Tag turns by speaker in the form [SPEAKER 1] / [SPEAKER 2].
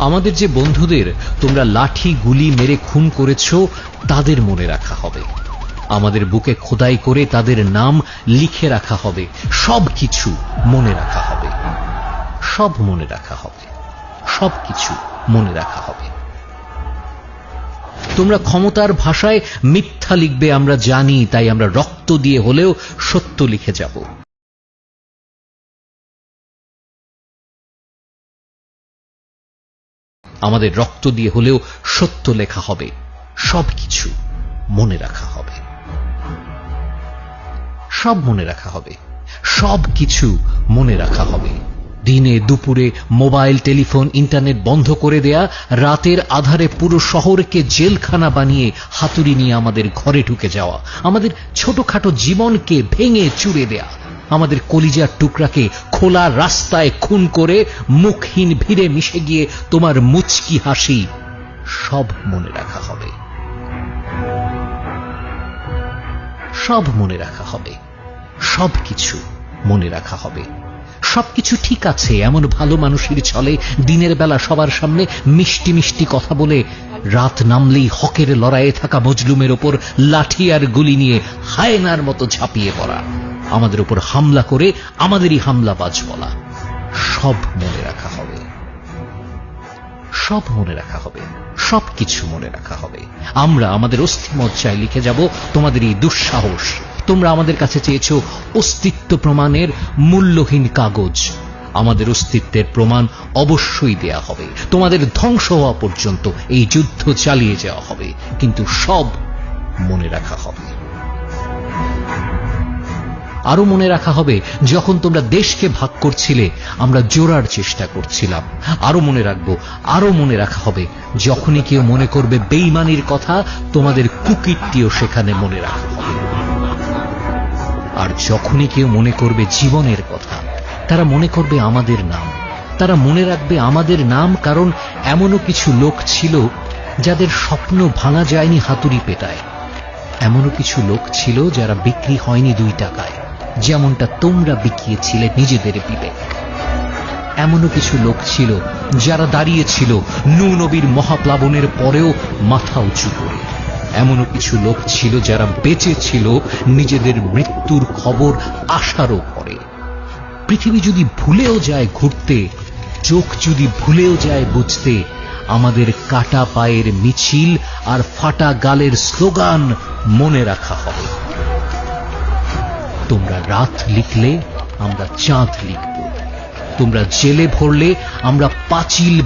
[SPEAKER 1] আমাদের যে বন্ধুদের তোমরা লাঠি গুলি মেরে খুন করেছো তাদের মনে রাখা হবে। আমাদের বুকে খোদাই করে তাদের নাম লিখে রাখা হবে। সব কিছু মনে রাখা হবে, সব মনে রাখা হবে, সব কিছু মনে রাখা হবে। তোমরা ক্ষমতার ভাষায় মিথ্যা লিখবে আমরা জানি, তাই আমরা রক্ত দিয়ে হলেও সত্য লিখে যাব। আমাদের রক্ত দিয়ে হলেও সত্য লেখা হবে, সবকিছু মনে রাখা হবে, সব মনে রাখা হবে, সব কিছু মনে রাখা হবে। দিনে দুপুরে মোবাইল টেলিফোন ইন্টারনেট বন্ধ করে দেয়া, রাতের আধারে পুরো শহরকে জেলখানা বানিয়ে হাতুড়ি নিয়ে আমাদের ঘরে ঢুকে যাওয়া, আমাদের ছোটখাটো জীবনকে ভেঙে চুরে দেয়া, আমাদের কলিজার টুকরাকে খোলা রাস্তায় খুন করে মুখহীন ভিড়ে মিশে গিয়ে তোমার মুচকি হাসি, সব মনে রাখা হবে, সব মনে রাখা হবে, সবকিছু মনে রাখা হবে। সবকিছু ঠিক আছে এমন ভালো মানুষের ছলে দিনের বেলা সবার সামনে মিষ্টি মিষ্টি কথা বলে, রাত নামলেই হকের লড়াইয়ে থাকা মজলুমের ওপর লাঠি আর গুলি নিয়ে হায়নার মতো ঝাঁপিয়ে পড়া, আমাদের উপর হামলা করে আমাদেরই হামলাবাজ বলা, সব মনে রাখা হবে, সব মনে রাখা হবে, সবকিছু মনে রাখা হবে। আমরা আমাদের অস্থিমজ্জায় লিখে যাব তোমাদের এই দুঃসাহস। তোমরা আমাদের কাছে চেয়েছো অস্তিত্ব প্রমাণের মূল্যহীন কাগজ। আমাদের অস্তিত্বের প্রমাণ অবশ্যই দেয়া হবে। তোমাদের ধ্বংস হওয়া পর্যন্ত এই যুদ্ধ চালিয়ে যাওয়া হবে, কিন্তু সব মনে রাখা হবে। আরো মনে রাখা হবে যখন তোমরা দেশকে ভাগ করছিলে আমরা জোড়ার চেষ্টা করছিলাম। আরো মনে রাখবো, আরো মনে রাখা হবে যখনই কেউ মনে করবে বেঈমানির কথা, তোমাদের কুকীর্তিও সেখানে মনে রাখা হবে। আর যখনই কেউ মনে করবে জীবনের কথা, তারা মনে করবে আমাদের নাম, তারা মনে রাখবে আমাদের নাম। কারণ এমনও কিছু লোক ছিল যাদের স্বপ্ন ভাঙা যায়নি হাতুড়ি পেটায়, এমনও কিছু লোক ছিল যারা বিক্রি হয়নি 2 টাকায়, যেমনটা তোমরা বিকিয়েছিলে নিজেদের বিবেক। এমনও কিছু লোক ছিল যারা দাঁড়িয়েছিল নূহ নবীর মহাপ্লাবনের পরেও মাথা উঁচু করে। এমনও কিছু লোক ছিল যারা বেঁচে ছিল নিজেদের মৃত্যুর খবর আসারও পরে। পৃথিবী যদি ভুলেও যায় ঘুরতে, চোখ যদি ভুলেও যায় বুঝতে, আমাদের কাটা পায়ের মিছিল আর ফাটা গালের স্লোগান মনে রাখা হবে। তোমরা রাত লিখলে আমরা চাঁদ লিখব, তোমরা জেলে ভরলে আমরা পাঁচিল